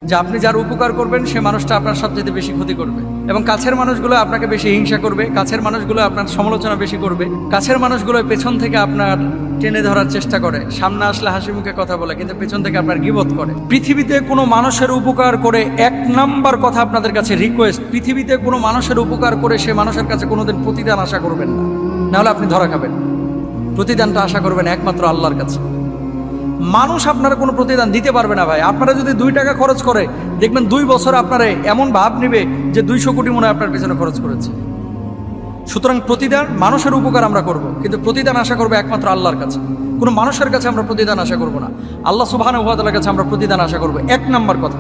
যে আপনি যার উপকার করবেন সে মানুষটা আপনার সবচেয়ে বেশি ক্ষতি করবে, এবং কাছের মানুষগুলো আপনাকে বেশি হিংসা করবে, কাছের মানুষগুলো আপনার সমালোচনা বেশি করবে, কাছের মানুষগুলো পেছন থেকে আপনার টেনে ধরার চেষ্টা করে, সামনে আসলে হাসি মুখে কথা বলে কিন্তু পেছন থেকে আপনার গীবত করে। পৃথিবীতে কোনো মানুষের উপকার করে, এক নাম্বার কথা আপনাদের কাছে রিকোয়েস্ট, পৃথিবীতে কোনো মানুষের উপকার করে সে মানুষের কাছে কোনোদিন প্রতিদান আশা করবেন না, নাহলে আপনি ধরা খাবেন। প্রতিদানটা আশা করবেন একমাত্র আল্লাহর কাছে। মানুষ আপনারা কোনো প্রতিদান দিতে পারবে না ভাই। আপনারা যদি 2 টাকা খরচ করে, দেখবেন 2 বছর আপনারা এমন ভাব নিবে যে 200 কোটি মনে হয় আপনার পেছনে খরচ করেছে। সুতরাং প্রতিদান, মানুষের উপকার আমরা করব, কিন্তু প্রতিদান আশা করবো একমাত্র আল্লাহর কাছে। কোনো মানুষের কাছে আমরা প্রতিদান আশা করব না, আল্লাহ সুবহানাহু ওয়া তাআলার কাছে আমরা প্রতিদান আশা করব। 1 নাম্বার কথা।